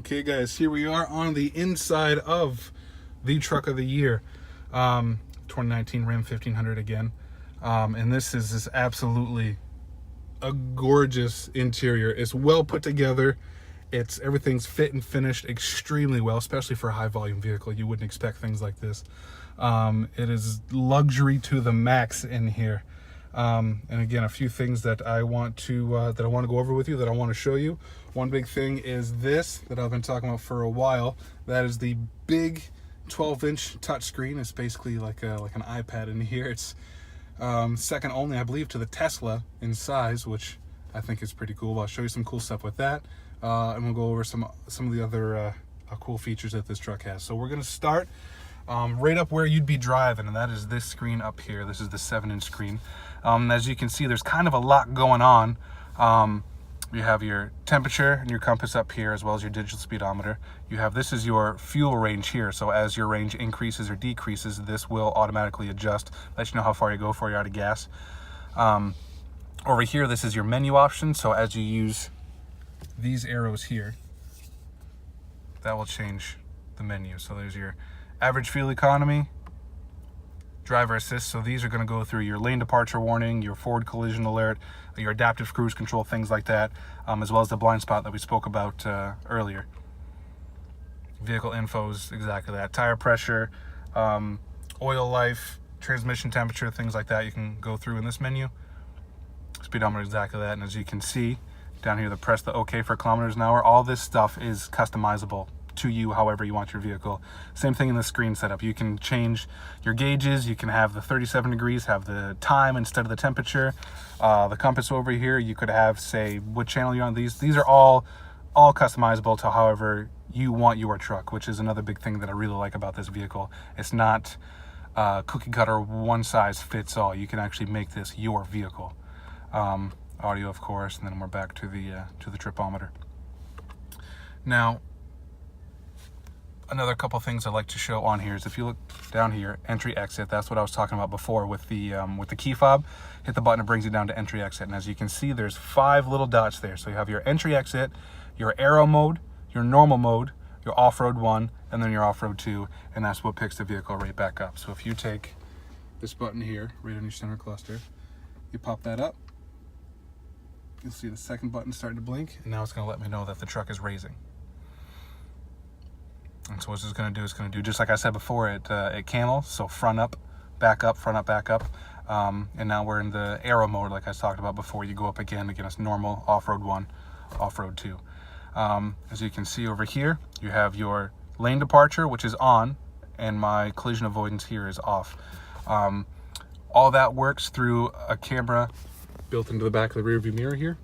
Okay guys, here we are on the inside of the truck of the year, 2019 Ram 1500 again, and this is absolutely a gorgeous interior. It's well put together. Everything's fit and finished extremely well, especially for a high volume vehicle. You wouldn't expect things like this. It is luxury to the max in here. And again, a few things that I want to go over with you, that I want to show you. One big thing is this that I've been talking about for a while. That is the big 12-inch touchscreen. It's basically like an iPad in here. It's second only, I believe, to the Tesla in size, which I think is pretty cool. I'll show you some cool stuff with that, and we'll go over some of the other cool features that this truck has. So we're gonna start right up where you'd be driving, and that is this screen up here. This is the 7-inch screen. As you can see, there's kind of a lot going on. You have your temperature and your compass up here, as well as your digital speedometer. This is your fuel range here. So as your range increases or decreases, this will automatically adjust, let you know how far you go before you're out of gas. Over here, this is your menu option. So as you use these arrows here, that will change the menu. So there's your average fuel economy, driver assist. So these are going to go through your lane departure warning, your forward collision alert, your adaptive cruise control, things like that, as well as the blind spot that we spoke about earlier. Vehicle info is exactly that. Tire pressure, oil life, transmission temperature, things like that you can go through in this menu. Speedometer, exactly that. And as you can see down here, press the OK for kilometers an hour. All this stuff is customizable to you however you want your vehicle. Same thing in the screen setup. You can change your gauges. You can have the 37 degrees, have the time instead of the temperature. The compass over here, you could have, say, what channel you're on. These are all customizable to however you want your truck, which is another big thing that I really like about this vehicle. It's not cookie cutter, one size fits all. You can actually make this your vehicle. Audio, of course, and then we're back to the tripometer. Now, another couple things I'd like to show on here is, if you look down here, entry exit. That's what I was talking about before with the key fob. Hit the button, it brings you down to entry exit, and as you can see, there's 5 little dots there. So you have your entry exit, your aero mode, your normal mode, your off-road 1, and then your off-road 2, and that's what picks the vehicle right back up. So if you take this button here, right on your center cluster, you pop that up, you'll see the second button starting to blink, and now it's going to let me know that the truck is raising. And so what this is going to do, it's going to do just like I said before, it camels, so front up, back up, front up, back up. And now we're in the aero mode, like I talked about before. You go up again, it's normal, off-road 1, off-road 2. As you can see over here, you have your lane departure, which is on, and my collision avoidance here is off. All that works through a camera built into the back of the rear view mirror here.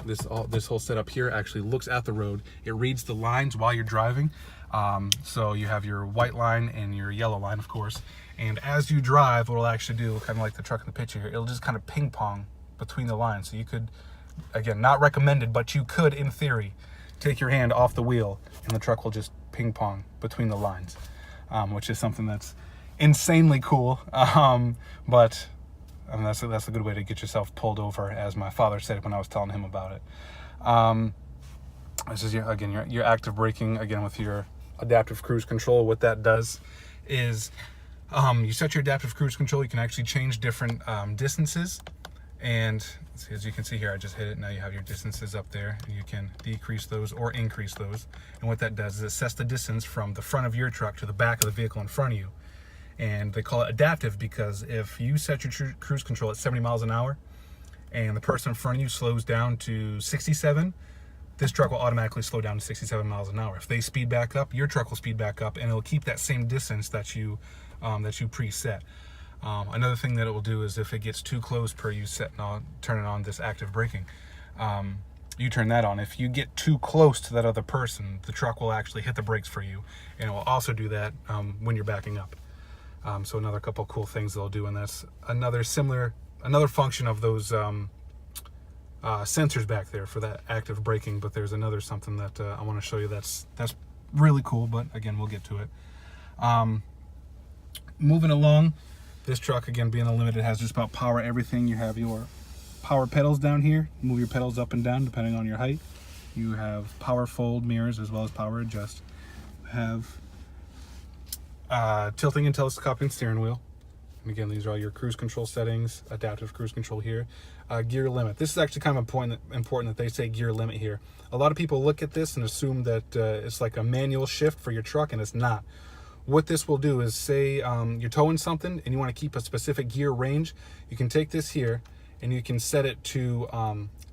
This whole setup here actually looks at the road. It reads the lines while you're driving. So you have your white line and your yellow line, of course. And as you drive, what it'll actually do, kind of like the truck in the picture here, it'll just kind of ping pong between the lines. So you could, again, not recommended, but you could, in theory, take your hand off the wheel and the truck will just ping pong between the lines, which is something that's insanely cool. But that's a good way to get yourself pulled over, as my father said when I was telling him about it. This is your active braking, again, with your adaptive cruise control. What that does is you set your adaptive cruise control. You can actually change different distances, and as you can see here, I just hit it. Now you have your distances up there, and you can decrease those or increase those. And what that does is it sets the distance from the front of your truck to the back of the vehicle in front of you. And they call it adaptive because if you set your cruise control at 70 miles an hour and the person in front of you slows down to 67, this truck will automatically slow down to 67 miles an hour. If they speed back up, your truck will speed back up, and it'll keep that same distance that you preset. Another thing that it will do is, if it gets too close per you turning on this active braking, you turn that on. If you get too close to that other person, the truck will actually hit the brakes for you, and it will also do that when you're backing up. So another couple cool things they'll do, and that's another function of those sensors back there for that active braking. But there's something that I want to show you that's really cool, but again, we'll get to it. Moving along, this truck, again, being unlimited, has just about power everything. You have your power pedals down here. Move your pedals up and down depending on your height. You have power fold mirrors as well as power adjust. You have tilting and telescoping steering wheel. And again, these are all your cruise control settings, adaptive cruise control here. Gear limit. This is actually kind of important that they say gear limit here. A lot of people look at this and assume that it's like a manual shift for your truck, and it's not. What this will do is, say you're towing something and you want to keep a specific gear range, you can take this here and you can set it to,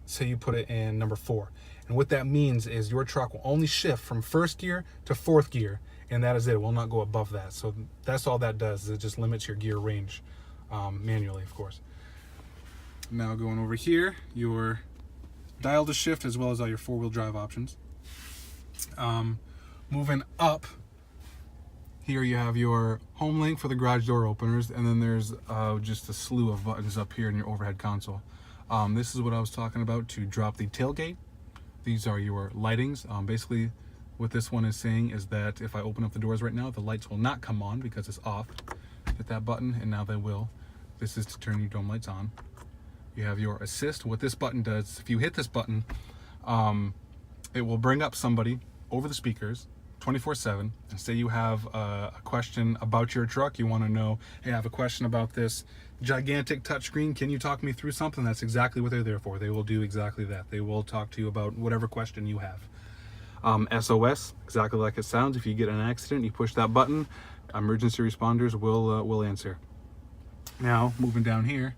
say you put it in number 4. And what that means is your truck will only shift from 1st gear to 4th gear, and that is it. It will not go above that. So that's all that does, is it just limits your gear range, manually, of course. Now going over here, your dial to shift as well as all your 4-wheel drive options. Moving up, here you have your home link for the garage door openers, and then there's just a slew of buttons up here in your overhead console. This is what I was talking about to drop the tailgate. These are your lightings. Basically, what this one is saying is that if I open up the doors right now, the lights will not come on because it's off. Hit that button, and now they will. This is to turn your dome lights on. You have your assist. What this button does, if you hit this button, it will bring up somebody over the speakers 24/7, and say you have a question about your truck. You want to know, hey, I have a question about this gigantic touchscreen. Can you talk me through something? That's exactly what they're there for. They will do exactly that. They will talk to you about whatever question you have. SOS, exactly like it sounds. If you get in an accident, you push that button, emergency responders will answer. Now, moving down here,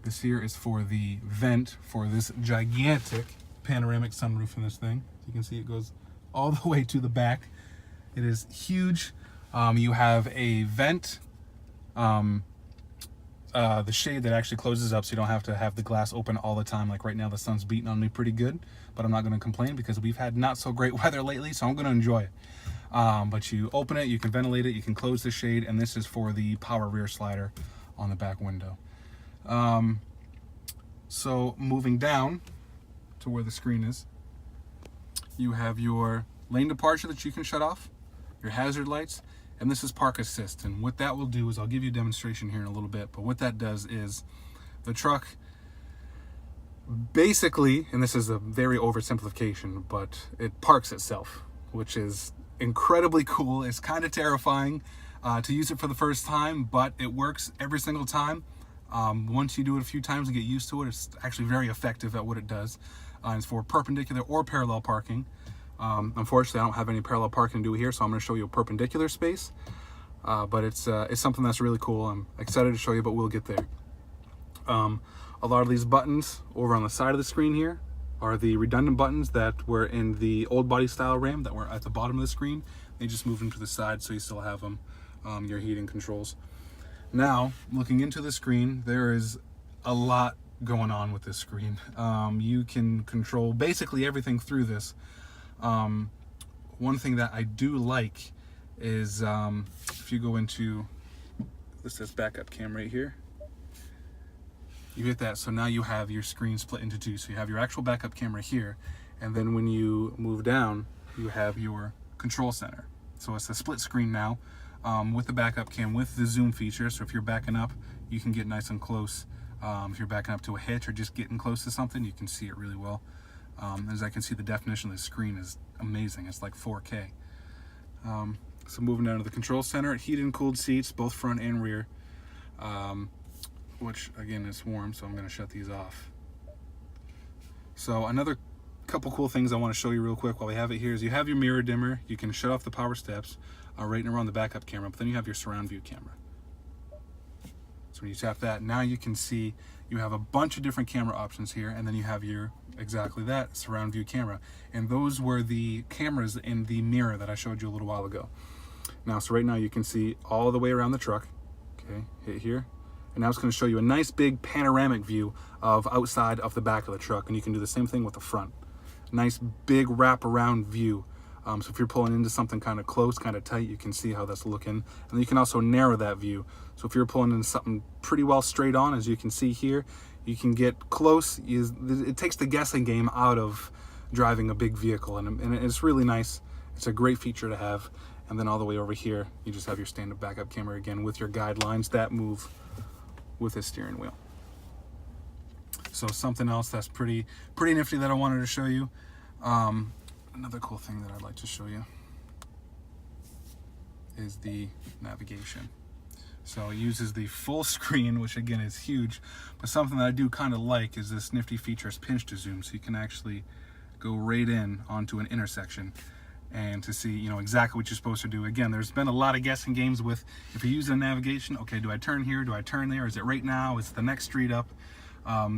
this here is for the vent for this gigantic panoramic sunroof in this thing. You can see it goes all the way to the back. It is huge. You have a vent, the shade that actually closes up so you don't have to have the glass open all the time. Like right now, the sun's beating on me pretty good, but I'm not going to complain because we've had not so great weather lately, so I'm going to enjoy it. But you open it, you can ventilate it, you can close the shade, and this is for the power rear slider on the back window. So moving down to where the screen is, you have your lane departure that you can shut off, your hazard lights, and this is park assist. And what that will do is, I'll give you a demonstration here in a little bit, but what that does is the truck basically, and this is a very oversimplification, but it parks itself, which is incredibly cool. It's kind of terrifying to use it for the first time, but it works every single time. Once you do it a few times and get used to it, it's actually very effective at what it does. It's for perpendicular or parallel parking. Unfortunately, I don't have any parallel parking to do here, so I'm going to show you a perpendicular space. But it's something that's really cool. I'm excited to show you, but we'll get there. A lot of these buttons over on the side of the screen here are the redundant buttons that were in the old body style Ram that were at the bottom of the screen. They just moved them to the side, so you still have them, your heating controls. Now, looking into the screen, there is a lot going on with this screen. You can control basically everything through this. One thing that I do like is if you go into, this says backup cam right here, you hit that, so now you have your screen split into two. So you have your actual backup camera here, and then when you move down, you have your control center. So it's a split screen now, with the backup cam, with the zoom feature. So if you're backing up, you can get nice and close. If you're backing up to a hitch or just getting close to something, you can see it really well. As I can see, the definition of the screen is amazing. It's like 4K. So moving down to the control center, heated and cooled seats, both front and rear, which again is warm, so I'm going to shut these off. So another couple cool things I want to show you real quick while we have it here is you have your mirror dimmer. You can shut off the power steps right around the backup camera, but then you have your surround view camera. So when you tap that, now you can see you have a bunch of different camera options here, and then you have your, exactly that, surround view camera. And those were the cameras in the mirror that I showed you a little while ago. Now, so right now you can see all the way around the truck. Okay, hit here. And now it's going to show you a nice big panoramic view of outside of the back of the truck. And you can do the same thing with the front. Nice big wraparound view. So if you're pulling into something kind of close, kind of tight, you can see how that's looking. And then you can also narrow that view. So if you're pulling into something pretty well straight on, as you can see here, you can get close. It takes the guessing game out of driving a big vehicle, and it's really nice. It's a great feature to have. And then all the way over here, you just have your stand-up backup camera again with your guidelines that move with the steering wheel. So something else that's pretty nifty that I wanted to show you. Another cool thing that I'd like to show you is the navigation. So it uses the full screen, which again is huge, but something that I do kind of like is this nifty feature is pinch to zoom, so you can actually go right in onto an intersection and to see, you know, exactly what you're supposed to do. Again, there's been a lot of guessing games with, if you're using navigation, okay, do I turn here, do I turn there, is it right now, is it the next street up?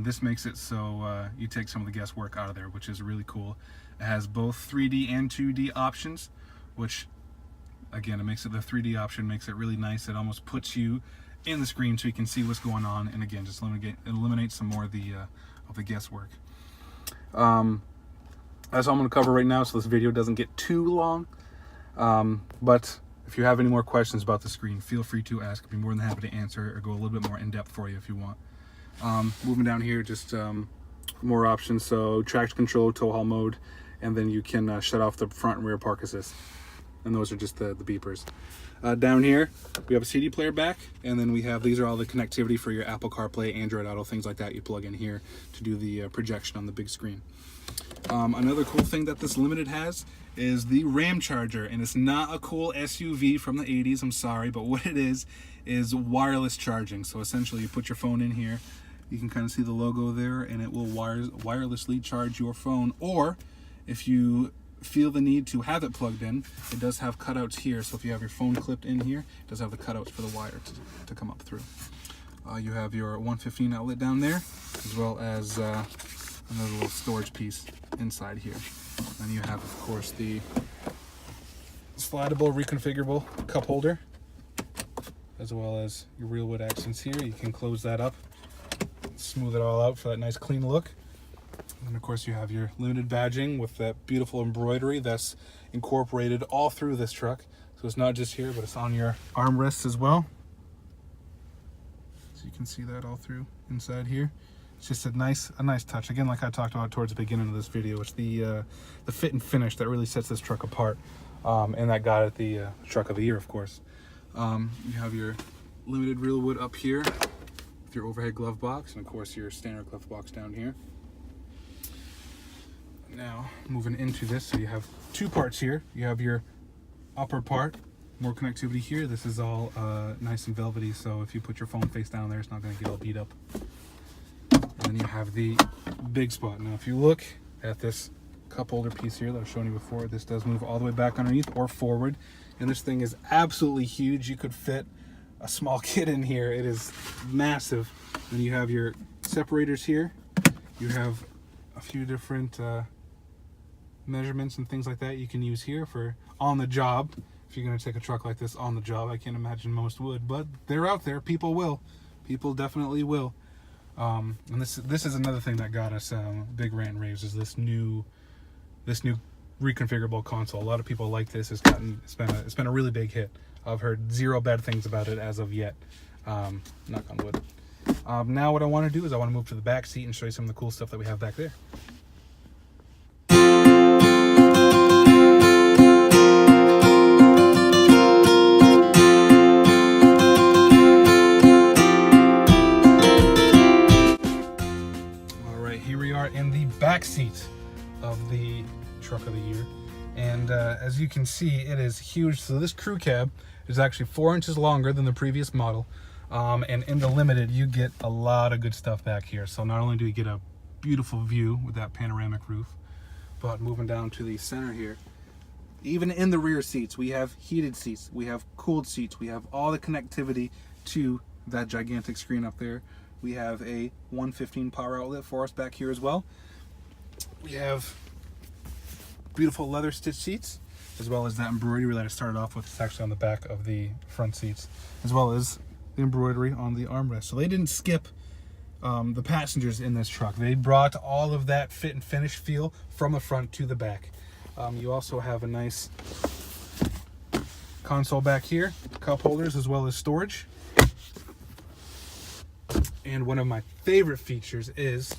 This makes it so you take some of the guesswork out of there, which is really cool. It has both 3D and 2D options, which again, it makes it, the 3D option makes it really nice. It almost puts you in the screen so you can see what's going on, and again, just eliminate some more of the guesswork. That's all I'm going to cover right now, so this video doesn't get too long. But if you have any more questions about the screen, feel free to ask. I'd be more than happy to answer or go a little bit more in depth for you if you want. Moving down here, just more options. So traction control, tow haul mode, and then you can shut off the front and rear park assist. And those are just the beepers. Down here, we have a CD player back, and then we have, these are all the connectivity for your Apple CarPlay, Android Auto, things like that. You plug in here to do the projection on the big screen. Another cool thing that this Limited has is the Ram charger, and it's not a cool SUV from the 80s, I'm sorry, but what it is wireless charging. So essentially you put your phone in here, you can kind of see the logo there, and it will wirelessly charge your phone, or if you feel the need to have it plugged in, it does have cutouts here, so if you have your phone clipped in here, it does have the cutouts for the wire to come up through. You have your 115 outlet down there, as well as another little storage piece inside here. Then you have, of course, the slidable, reconfigurable cup holder, as well as your real wood accents here. You can close that up, smooth it all out for that nice clean look. And of course you have your Limited badging with that beautiful embroidery that's incorporated all through this truck. So it's not just here, but it's on your armrests as well. So you can see that all through inside here. It's just a nice touch. Again, like I talked about towards the beginning of this video, it's the fit and finish that really sets this truck apart. And that got it the truck of the year, of course. You have your Limited real wood up here with your overhead glove box, and of course your standard glove box down here. Now moving into this, so you have two parts here. You have your upper part, more connectivity here. This is all nice and velvety, so if you put your phone face down there, it's not going to get all beat up. And then you have the big spot. Now if you look at this cup holder piece here that I've shown you before, this does move all the way back underneath or forward, and this thing is absolutely huge. You could fit a small kid in here. It is massive. Then you have your separators here. You have a few different measurements and things like that you can use here for on the job. If you're going to take a truck like this on the job, I can't imagine most would, but they're out there. People will. People definitely will. And this is another thing that got us big rant and raves, is this new reconfigurable console. A lot of people like this. It's been a really big hit. I've heard zero bad things about it as of yet. Knock on wood. Now what I want to do is I want to move to the back seat and show you some of the cool stuff that we have back there. In the back seat of the truck of the year, and as you can see, it is huge. So this crew cab is actually 4 inches longer than the previous model, and in the Limited you get a lot of good stuff back here. So not only do you get a beautiful view with that panoramic roof, but moving down to the center here, even in the rear seats we have heated seats, we have cooled seats, we have all the connectivity to that gigantic screen up there. We have a 115 power outlet for us back here as well. We have beautiful leather stitch seats, as well as that embroidery that I started off with. It's actually on the back of the front seats, as well as the embroidery on the armrest. So they didn't skip the passengers in this truck. They brought all of that fit and finish feel from the front to the back. You also have a nice console back here, cup holders, as well as storage. And one of my favorite features is,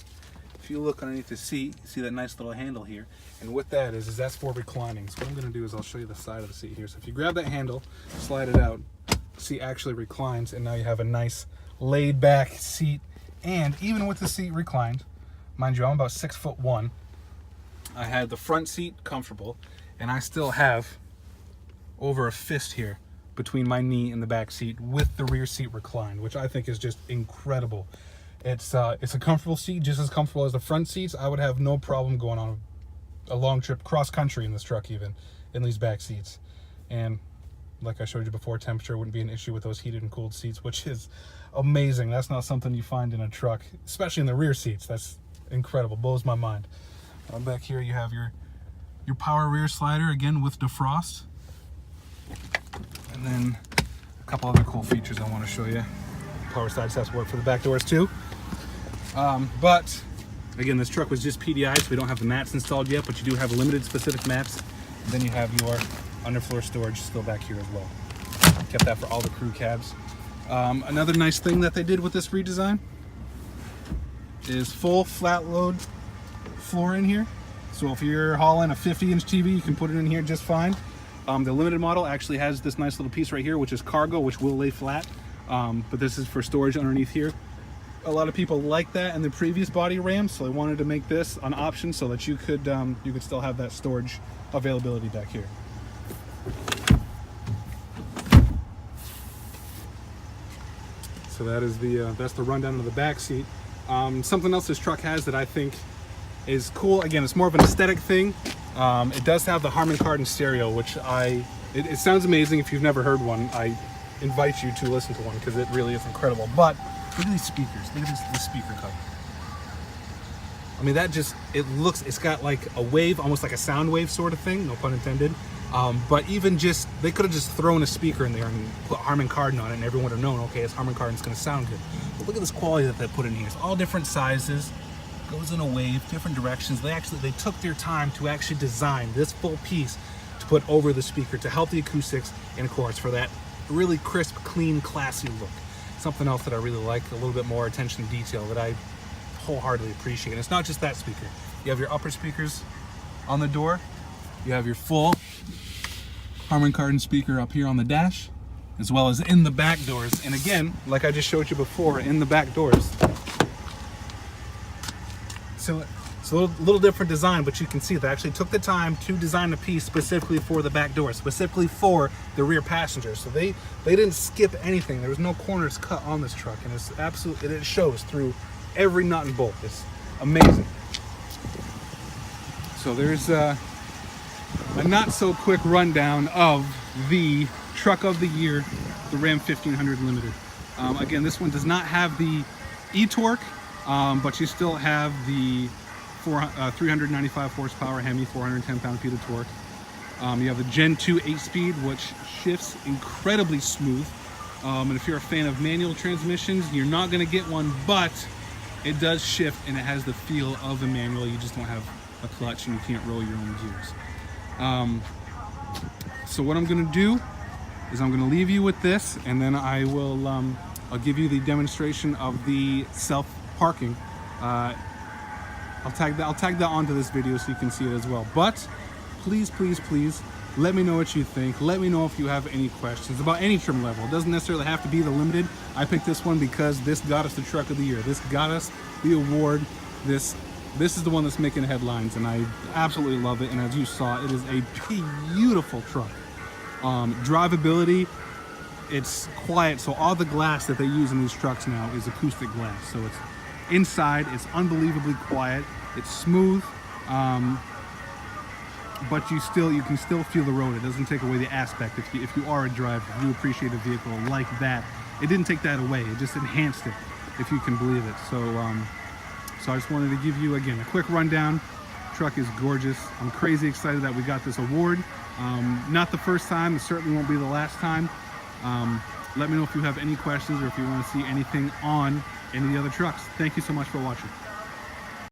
if you look underneath the seat, you see that nice little handle here. And what that is that's for reclining. So what I'm going to do is I'll show you the side of the seat here. So if you grab that handle, slide it out, the seat actually reclines, and now you have a nice laid back seat. And even with the seat reclined, mind you, I'm about 6'1", I had the front seat comfortable, and I still have over a fist here between my knee and the back seat with the rear seat reclined, which I think is just incredible. It's a comfortable seat, just as comfortable as the front seats. I would have no problem going on a long trip cross country in this truck, even in these back seats. And like I showed you before, temperature wouldn't be an issue with those heated and cooled seats, which is amazing. That's not something you find in a truck, especially in the rear seats. That's incredible, blows my mind. Back here you have your power rear slider, again with defrost. And then a couple other cool features I want to show you. Power side steps work for the back doors too. But again, this truck was just PDI, so we don't have the mats installed yet, but you do have limited specific mats. And then you have your underfloor storage still back here as well. Kept that for all the crew cabs. Another nice thing that they did with this redesign is full flat load floor in here. So if you're hauling a 50-inch TV, you can put it in here just fine. The limited model actually has this nice little piece right here, which is cargo, which will lay flat. But this is for storage underneath here. A lot of people like that in the previous body Ram, so I wanted to make this an option so that you could still have that storage availability back here. So that is that's the rundown of the back seat. Something else this truck has that I think is cool. Again, it's more of an aesthetic thing. It does have the Harman Kardon stereo, which it sounds amazing. If you've never heard one, I invite you to listen to one because it really is incredible. But look at these speakers. Look at this speaker cover. I mean, it's got like a wave, almost like a sound wave sort of thing, no pun intended. But even they could have just thrown a speaker in there and put Harman Kardon on it, and everyone would have known, okay, it's Harman Kardon, it's going to sound good. But look at this quality that they put in here. It's all different sizes, goes in a wave, different directions. They took their time to actually design this full piece to put over the speaker to help the acoustics, and of course for that really crisp, clean, classy look. Something else that I really like, a little bit more attention to detail that I wholeheartedly appreciate. And it's not just that speaker. You have your upper speakers on the door. You have your full Harman Kardon speaker up here on the dash, as well as in the back doors. And again, like I just showed you before, in the back doors. So it's a little different design, but you can see they actually took the time to design a piece specifically for the back door, specifically for the rear passenger. So they didn't skip anything. There was no corners cut on this truck, and it's absolutely, it shows through every nut and bolt. It's amazing. So there's a not so quick rundown of the truck of the year, the Ram 1500 Limited. Again, this one does not have the e-torque, but you still have the 395 horsepower Hemi, 410 pound-feet of torque. You have the Gen 2 8-speed, which shifts incredibly smooth. And if you're a fan of manual transmissions, you're not going to get one, but it does shift and it has the feel of a manual. You just don't have a clutch and you can't roll your own gears. So what I'm going to do is I'm going to leave you with this, and then I will I'll give you the demonstration of the self-parking. I'll tag that onto this video so you can see it as well. But please let me know what you think. Let me know if you have any questions about any trim level. It doesn't necessarily have to be the Limited. I picked this one because this got us the truck of the year. This got us the award. This is the one that's making headlines, and I absolutely love it. And as you saw, it is a beautiful truck. Drivability, it's quiet. So all the glass that they use in these trucks now is acoustic glass. So it's inside, it's unbelievably quiet. It's smooth, but you can still feel the road. It doesn't take away the aspect. If you are a driver, if you appreciate a vehicle like that, it didn't take that away. It just enhanced it, if you can believe it. So I just wanted to give you, again, a quick rundown. Truck is gorgeous. I'm crazy excited that we got this award. Not the first time, it certainly won't be the last time. Let me know if you have any questions or if you want to see anything on any of the other trucks. Thank you so much for watching.